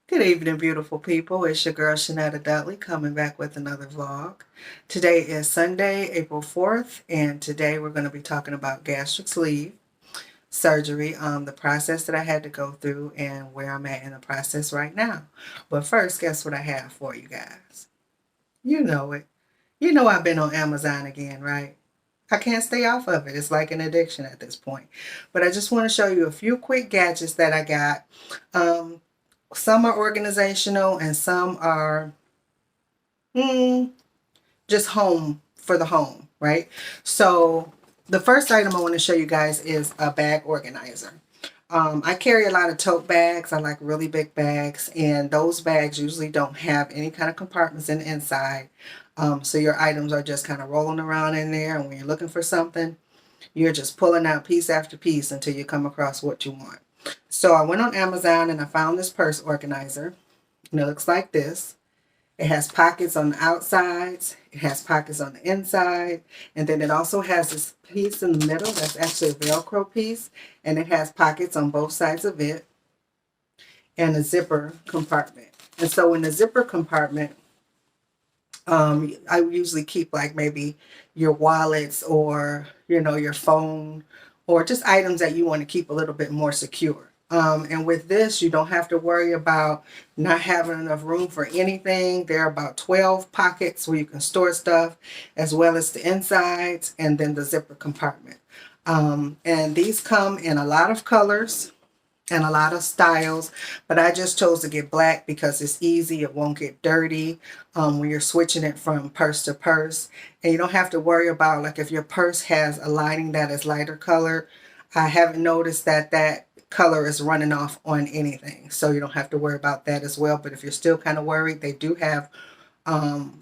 Good evening, beautiful people. It's your girl, Shanetta Dudley, coming back with another vlog. Today is Sunday, April 4th, and today we're going to be talking about gastric sleeve surgery, the process that I had to go through, and where I'm at in the process right now. But first, guess what I have for you guys? You know it. You know I've been on Amazon again, right? I can't stay off of it. It's like an addiction at this point. But I just want to show you a few quick gadgets that I got. Um, some are organizational and some are just home for the home, right? So the first item I want to show you guys is a bag organizer. I carry a lot of tote bags. I like really big bags, and those bags usually don't have any kind of compartments in the inside. So your items are just kind of rolling around in there, and when you're looking for something, you're just pulling out piece after piece until you come across what you want. So I went on Amazon and I found this purse organizer, and it looks like this. It has pockets on the outsides, it has pockets on the inside, and then it also has this piece in the middle that's actually a Velcro piece, and it has pockets on both sides of it, and a zipper compartment. And so in the zipper compartment, I usually keep like maybe your wallets or, your phone or just items that you want to keep a little bit more secure. And with this, you don't have to worry about not having enough room for anything. There are about 12 pockets where you can store stuff, as well as the insides and then the zipper compartment. And these come in a lot of colors and a lot of styles, but I just chose to get black because it's easy. It won't get dirty when you're switching it from purse to purse, and you don't have to worry about, like, if your purse has a lining that is lighter color. I haven't noticed that color is running off on anything, so you don't have to worry about that as well. But if you're still kind of worried, they do have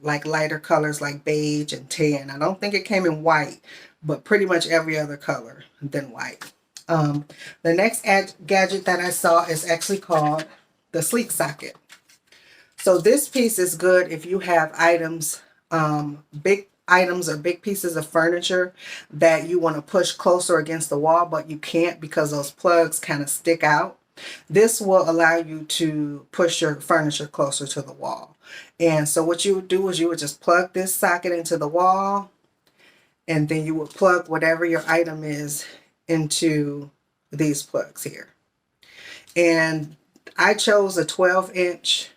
like lighter colors like beige and tan. I don't think it came in white, but pretty much every other color than white. The next gadget that I saw is actually called the sleek socket. So this piece is good if you have items, big items or big pieces of furniture that you want to push closer against the wall, but you can't because those plugs kind of stick out. This will allow you to push your furniture closer to the wall. And so what you would do is you would just plug this socket into the wall, and then you would plug whatever your item is into these plugs here. And I chose a 12-inch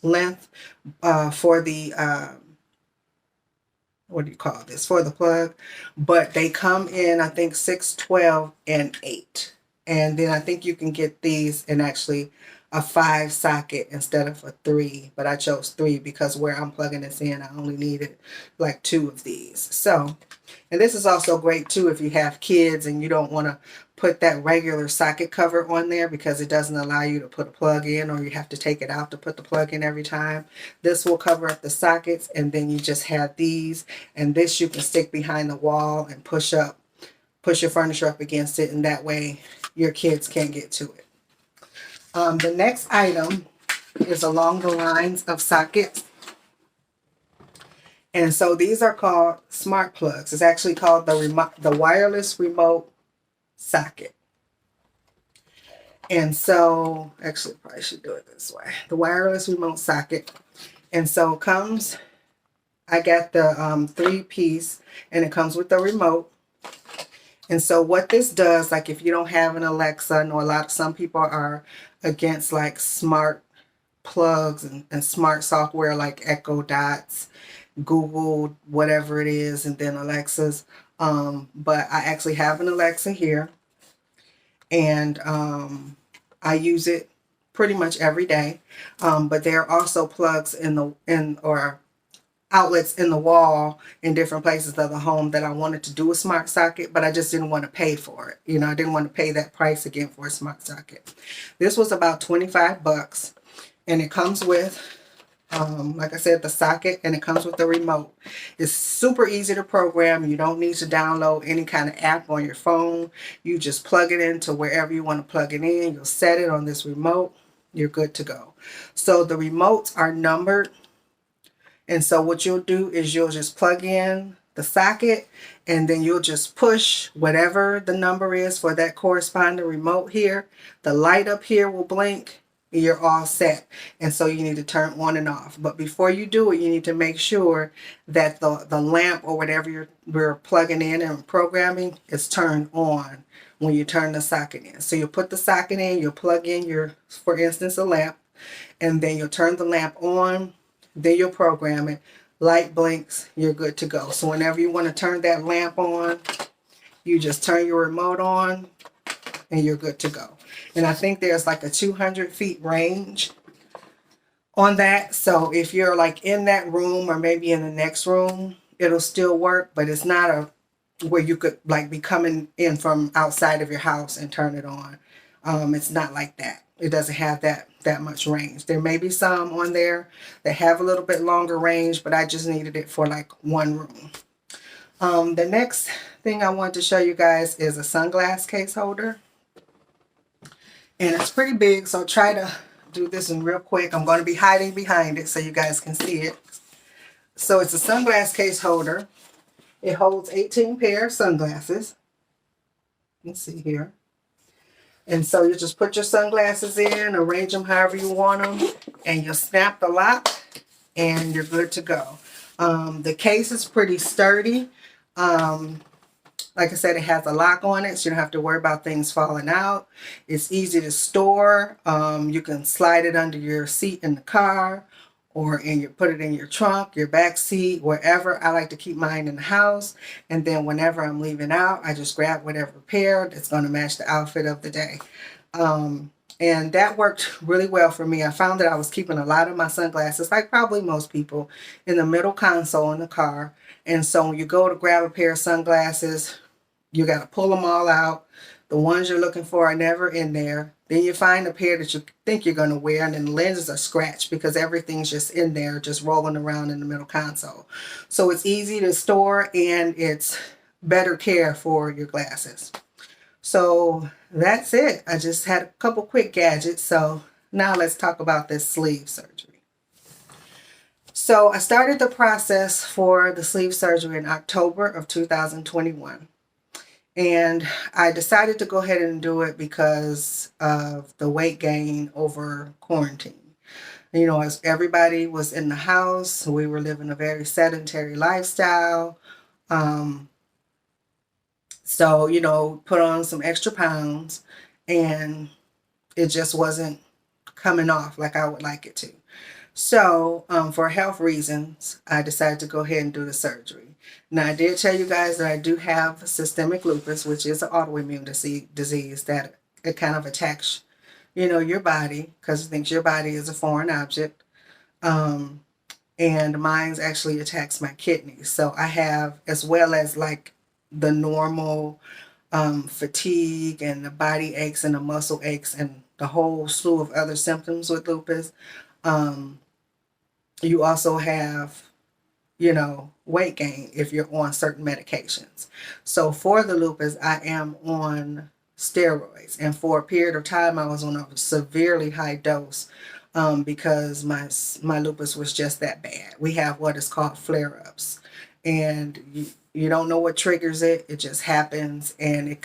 length for the what do you call this, for the plug, but they come in, I think, 6, 12, and 8. And then I think you can get these in actually a 5 socket instead of a 3, but I chose 3 because where I'm plugging this in, I only needed like 2 of these. So, and this is also great too if you have kids and you don't want to put that regular socket cover on there because it doesn't allow you to put a plug in, or you have to take it out to put the plug in every time. This will cover up the sockets, and then you just have these, and this you can stick behind the wall and push your furniture up against it, and that way your kids can't get to it. The next item is along the lines of sockets. And so these are called smart plugs. It's actually called the wireless remote socket. And so, actually, probably should do it this way. The wireless remote socket. And so it comes, I got the 3-piece, and it comes with the remote. And so what this does, like if you don't have an Alexa, I know some people are against like smart plugs and smart software like Echo Dots, Google, whatever it is, and then Alexas. But I actually have an Alexa here, and I use it pretty much every day. But there are also plugs or outlets in the wall in different places of the home that I wanted to do a smart socket, but I just didn't want to pay for it. I didn't want to pay that price again for a smart socket. This was about 25 bucks, and it comes with, like I said, the socket, and it comes with the remote. It's super easy to program. You don't need to download any kind of app on your phone. You just plug it into wherever you want to plug it in. You'll set it on this remote. You're good to go. So the remotes are numbered. And so what you'll do is you'll just plug in the socket, and then you'll just push whatever the number is for that corresponding remote here. The light up here will blink. You're all set. And so you need to turn on and off. But before you do it, you need to make sure that the lamp or whatever you're plugging in and programming is turned on when you turn the socket in. So you'll put the socket in, you'll plug in your, for instance, a lamp, and then you'll turn the lamp on, then you'll program it. Light blinks, you're good to go. So whenever you want to turn that lamp on, you just turn your remote on and you're good to go. And I think there's like a 200 feet range on that. So if you're like in that room or maybe in the next room, it'll still work, but it's not a where you could like be coming in from outside of your house and turn it on. It's not like that. It doesn't have that much range. There may be some on there that have a little bit longer range, but I just needed it for like one room. The next thing I want to show you guys is a sunglass case holder. And it's pretty big, so I'll try to do this in real quick. I'm going to be hiding behind it so you guys can see it. So it's a sunglass case holder. It holds 18 pair of sunglasses. You can see here. And so you just put your sunglasses in, arrange them however you want them, and you'll snap the lock, and you're good to go. The case is pretty sturdy. Like I said, it has a lock on it, so you don't have to worry about things falling out. It's easy to store. You can slide it under your seat in the car, or put it in your trunk, your back seat, wherever. I like to keep mine in the house, and then whenever I'm leaving out, I just grab whatever pair that's going to match the outfit of the day. And that worked really well for me. I found that I was keeping a lot of my sunglasses, like probably most people, in the middle console in the car. And so when you go to grab a pair of sunglasses, you got to pull them all out. The ones you're looking for are never in there. Then you find a pair that you think you're going to wear, and then the lenses are scratched because everything's just in there, just rolling around in the middle console. So it's easy to store, and it's better care for your glasses. So that's it. I just had a couple quick gadgets. So now let's talk about this sleeve surgery. So I started the process for the sleeve surgery in October of 2021. And I decided to go ahead and do it because of the weight gain over quarantine. You know, as everybody was in the house, we were living a very sedentary lifestyle. So, you know, put on some extra pounds, and it just wasn't coming off like I would like it to. So, for health reasons, I decided to go ahead and do the surgery. Now, I did tell you guys that I do have systemic lupus, which is an autoimmune disease that it kind of attacks, you know, your body because it thinks your body is a foreign object. And mine's actually attacks my kidneys. So I have, as well as like the normal fatigue and the body aches and the muscle aches and the whole slew of other symptoms with lupus. You also have, you know, weight gain if you're on certain medications. So for the lupus, I am on steroids. And for a period of time, I was on a severely high dose because my lupus was just that bad. We have what is called flare-ups. And you don't know what triggers it. It just happens, and it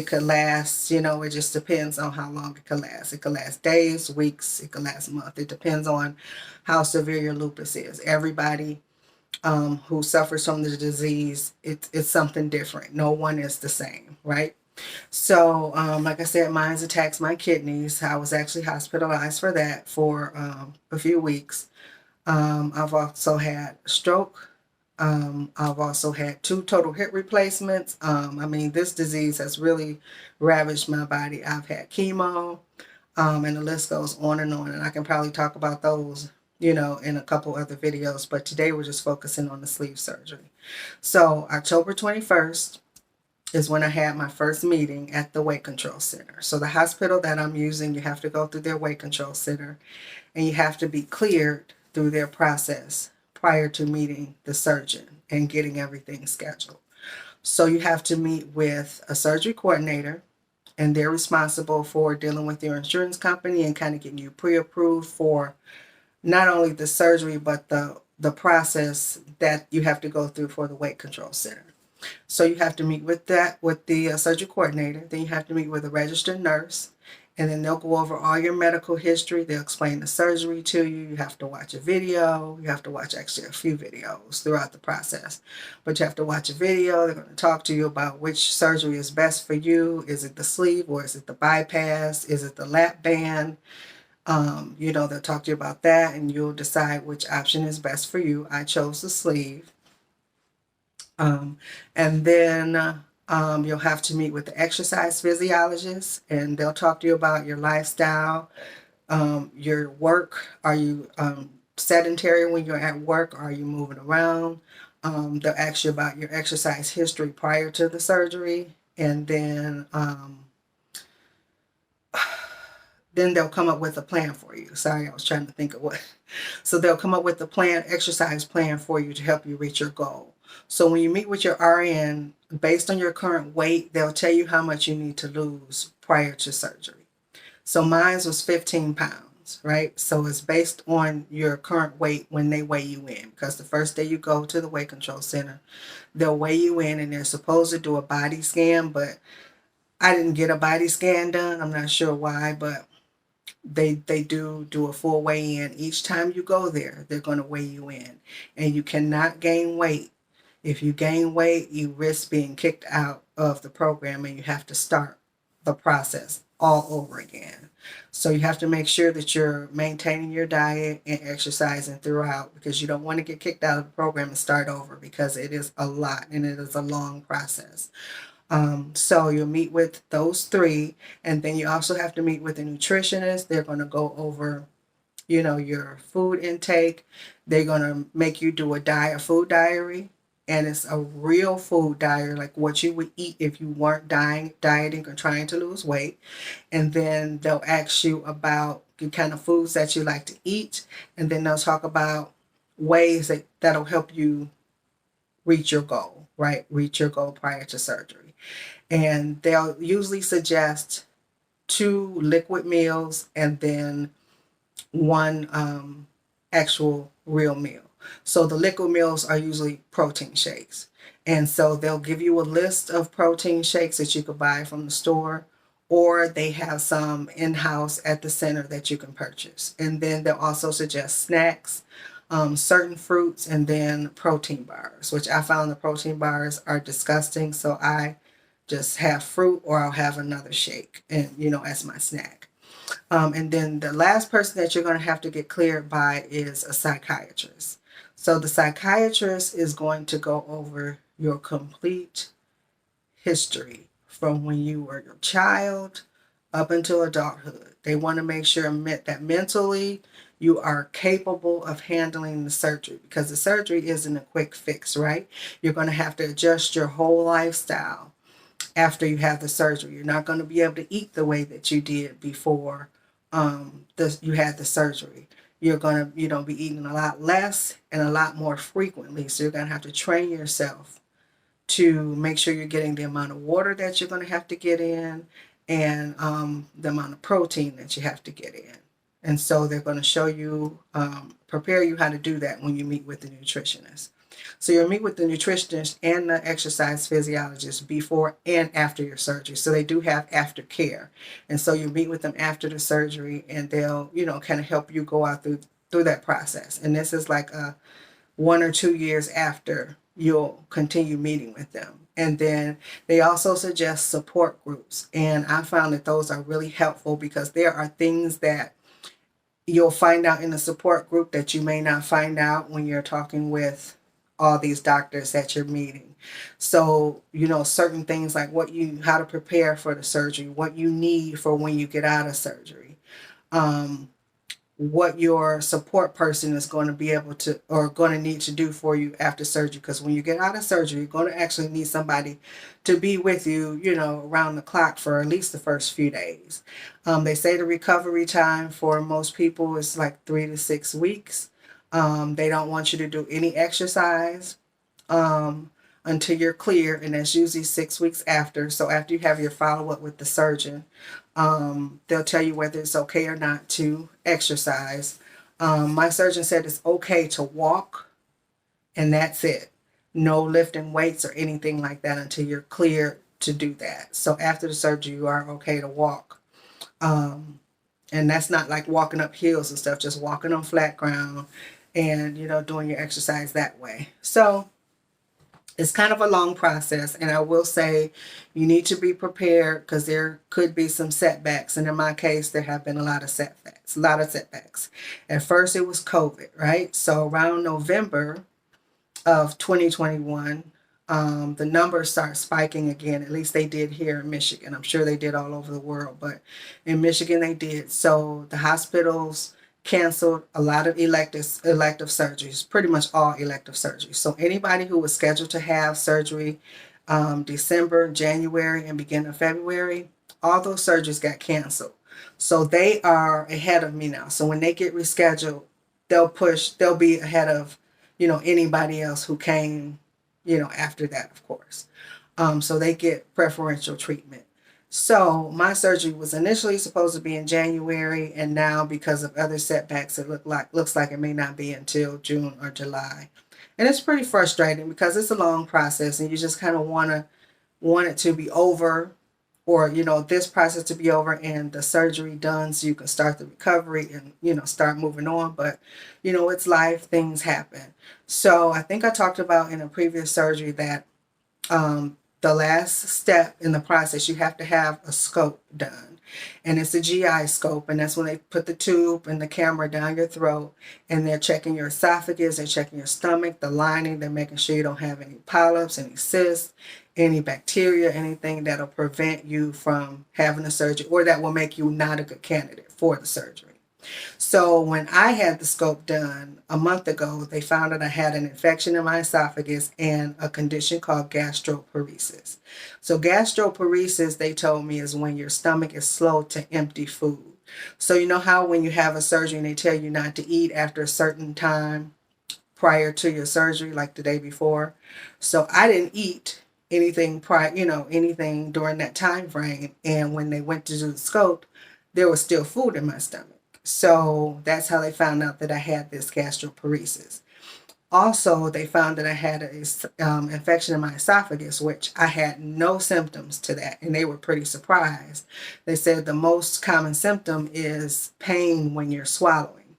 could last, you know, it just depends on how long it could last. It could last days, weeks, it could last a month. It depends on how severe your lupus is. Everybody who suffers from the disease, it's something different. No one is the same, right? So, like I said, mine attacks my kidneys. I was actually hospitalized for that for a few weeks. I've also had a stroke. I've also had 2 total hip replacements. I mean, this disease has really ravaged my body. I've had chemo, and the list goes on, and I can probably talk about those, you know, in a couple other videos, but today we're just focusing on the sleeve surgery. So October 21st is when I had my first meeting at the weight control center. So the hospital that I'm using, you have to go through their weight control center, and you have to be cleared through their process prior to meeting the surgeon and getting everything scheduled. So you have to meet with a surgery coordinator, and they're responsible for dealing with your insurance company and kind of getting you pre-approved for not only the surgery, but the the process that you have to go through for the weight control center. So you have to meet with the surgery coordinator. Then you have to meet with a registered nurse, and then they'll go over all your medical history. They'll explain the surgery to you. You have to watch a video. You have to watch actually a few videos throughout the process, but you have to watch a video. They're going to talk to you about which surgery is best for you. Is it the sleeve or is it the bypass? Is it the lap band? They'll talk to you about that, and you'll decide which option is best for you. I chose the sleeve. And then you'll have to meet with the exercise physiologist, and they'll talk to you about your lifestyle, your work. Are you sedentary when you're at work? Are you moving around? They'll ask you about your exercise history prior to the surgery, and then they'll come up with a plan for you. Sorry, I was trying to think of what. So they'll come up with a exercise plan for you to help you reach your goal. So when you meet with your RN, based on your current weight, they'll tell you how much you need to lose prior to surgery. So mine was 15 pounds, right? So it's based on your current weight when they weigh you in. Because the first day you go to the weight control center, they'll weigh you in, and they're supposed to do a body scan, but I didn't get a body scan done. I'm not sure why, but they do a full weigh-in. Each time you go there, they're going to weigh you in, and you cannot gain weight. If you gain weight, you risk being kicked out of the program, and you have to start the process all over again. So you have to make sure that you're maintaining your diet and exercising throughout, because you don't want to get kicked out of the program and start over, because it is a lot and it is a long process. So you'll meet with those three, and then you also have to meet with a nutritionist. They're going to go over, your food intake. They're going to make you do a food diary, and it's a real food diary, like what you would eat if you weren't dieting or trying to lose weight. And then they'll ask you about the kind of foods that you like to eat, and then they'll talk about ways that'll help you reach your goal, right? Reach your goal prior to surgery. And they'll usually suggest 2 liquid meals and then 1 actual real meal. So the liquid meals are usually protein shakes. And so they'll give you a list of protein shakes that you could buy from the store, or they have some in-house at the center that you can purchase. And then they'll also suggest snacks, certain fruits, and then protein bars, which I found the protein bars are disgusting. So I just have fruit, or I'll have another shake, and as my snack. And then the last person that you're going to have to get cleared by is a psychiatrist. So the psychiatrist is going to go over your complete history from when you were a child up until adulthood. They want to make sure that mentally you are capable of handling the surgery, because the surgery isn't a quick fix, right? You're going to have to adjust your whole lifestyle after you have the surgery. You're not going to be able to eat the way that you did before you had the surgery. You're going to be eating a lot less and a lot more frequently. So you're going to have to train yourself to make sure you're getting the amount of water that you're going to have to get in, and the amount of protein that you have to get in. And so they're going to show you, prepare you how to do that when you meet with the nutritionist. So you'll meet with the nutritionist and the exercise physiologist before and after your surgery. So they do have aftercare. And so you meet with them after the surgery, and they'll, kind of help you go out through that process. And this is like 1 or 2 years after you'll continue meeting with them. And then they also suggest support groups. And I found that those are really helpful, because there are things that you'll find out in the support group that you may not find out when you're talking with all these doctors that you're meeting. So, certain things like how to prepare for the surgery, what you need for when you get out of surgery, what your support person is going to be able to, or going to need to do for you after surgery. Because when you get out of surgery, you're going to actually need somebody to be with you, around the clock for at least the first few days. They say the recovery time for most people is like 3 to 6 weeks. They don't want you to do any exercise until you're clear, and that's usually 6 weeks after. So after you have your follow-up with the surgeon, they'll tell you whether it's okay or not to exercise. My surgeon said it's okay to walk and that's it. No lifting weights or anything like that until you're cleared to do that. So after the surgery, you are okay to walk. And that's not like walking up hills and stuff, just walking on flat ground and, doing your exercise that way. So it's kind of a long process, and I will say you need to be prepared because there could be some setbacks. And in my case, there have been a lot of setbacks. At first, it was COVID, right? So around November of 2021, the numbers start spiking again. At least they did here in Michigan. I'm sure they did all over the world, but in Michigan they did. So the hospitals canceled a lot of elective surgeries, pretty much all elective surgeries. So anybody who was scheduled to have surgery December, January, and beginning of February, all those surgeries got canceled. So they are ahead of me now. So when they get rescheduled, they'll be ahead of, anybody else who came, after that, of course. So they get preferential treatment. So my surgery was initially supposed to be in January, and now because of other setbacks, it looks like it may not be until June or July. And it's pretty frustrating because it's a long process, and you just kind of want it to be over, or this process to be over and the surgery done so you can start the recovery and start moving on. But it's life, things happen. So I think I talked about in a previous surgery that the last step in the process, you have to have a scope done. And it's a GI scope, and that's when they put the tube and the camera down your throat, and they're checking your esophagus, they're checking your stomach, the lining, they're making sure you don't have any polyps, any cysts, any bacteria, anything that'll prevent you from having a surgery or that will make you not a good candidate for the surgery. So when I had the scope done a month ago, they found that I had an infection in my esophagus and a condition called gastroparesis. So gastroparesis, they told me, is when your stomach is slow to empty food. So you know how when you have a surgery and they tell you not to eat after a certain time prior to your surgery, like the day before? So I didn't eat anything anything during that time frame. And when they went to do the scope, there was still food in my stomach. So that's how they found out that I had this gastroparesis. Also, they found that I had an infection in my esophagus, which I had no symptoms to that, and they were pretty surprised. They said the most common symptom is pain when you're swallowing.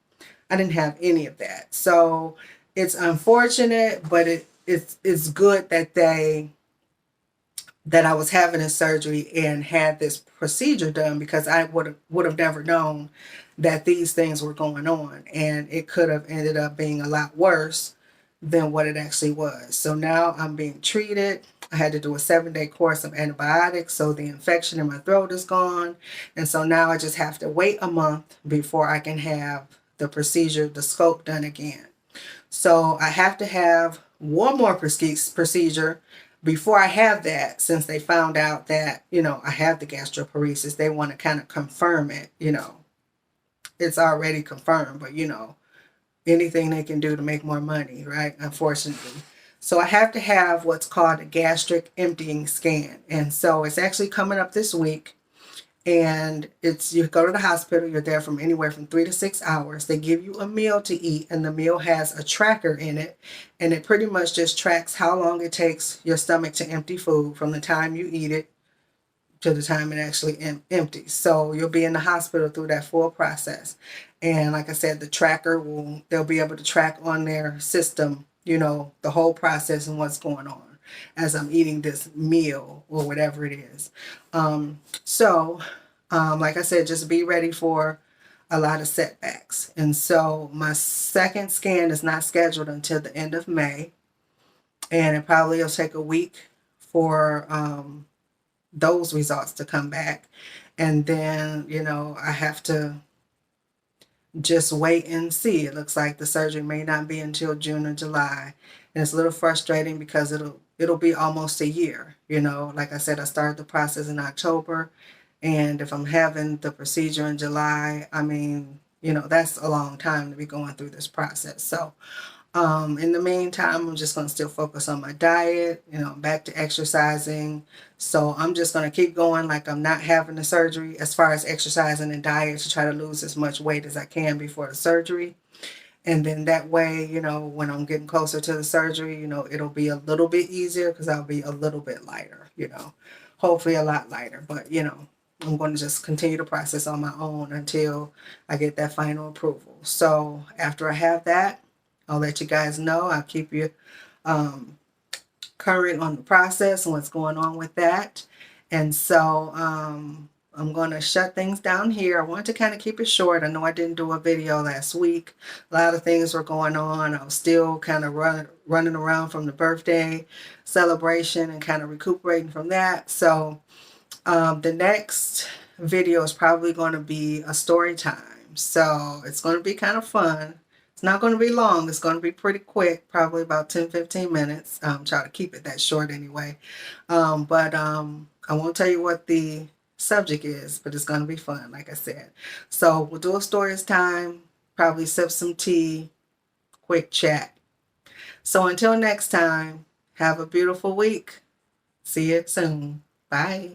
I didn't have any of that. So it's unfortunate, but it's good that I was having a surgery and had this procedure done, because I would have never known that these things were going on, and it could have ended up being a lot worse than what it actually was. So now I'm being treated. I had to do a 7-day course of antibiotics, so the infection in my throat is gone. And so now I just have to wait a month before I can have the procedure, the scope, done again. So I have to have one more procedure before I have that, since they found out that, I have the gastroparesis. They want to kind of confirm it, it's already confirmed, but anything they can do to make more money, right? Unfortunately. So I have to have what's called a gastric emptying scan. And so it's actually coming up this week. And you go to the hospital, you're there from anywhere from 3 to 6 hours. They give you a meal to eat, and the meal has a tracker in it. And it pretty much just tracks how long it takes your stomach to empty food from the time you eat it to the time it actually empties. So you'll be in the hospital through that full process. And like I said, the tracker they'll be able to track on their system, the whole process and what's going on as I'm eating this meal or whatever it is. Like I said, just be ready for a lot of setbacks. And so my second scan is not scheduled until the end of May. And it probably will take a week for those results to come back. And then, I have to just wait and see. It looks like the surgery may not be until June or July. And it's a little frustrating because it'll be almost a year. Like I said, I started the process in October. And if I'm having the procedure in July, that's a long time to be going through this process. So in the meantime, I'm just going to still focus on my diet, back to exercising. So I'm just going to keep going like I'm not having the surgery, as far as exercising and diet, to try to lose as much weight as I can before the surgery. And then that way, you know, when I'm getting closer to the surgery, you know, it'll be a little bit easier because I'll be a little bit lighter, you know, hopefully a lot lighter. But, you know, I'm going to just continue the process on my own until I get that final approval. So after I have that, I'll let you guys know. I'll keep you current on the process and what's going on with that. And so I'm going to shut things down here. I want to kind of keep it short. I know I didn't do a video last week. A lot of things were going on. I was still kind of running around from the birthday celebration and kind of recuperating from that. So the next video is probably going to be a story time. So it's going to be kind of fun. It's not going to be long. It's going to be pretty quick, probably about 10-15 minutes. Try to keep it that short anyway. But I won't tell you what the subject is, but it's going to be fun, like I said. So we'll do a stories time, probably sip some tea, quick chat. So until next time, have a beautiful week. See you soon. Bye.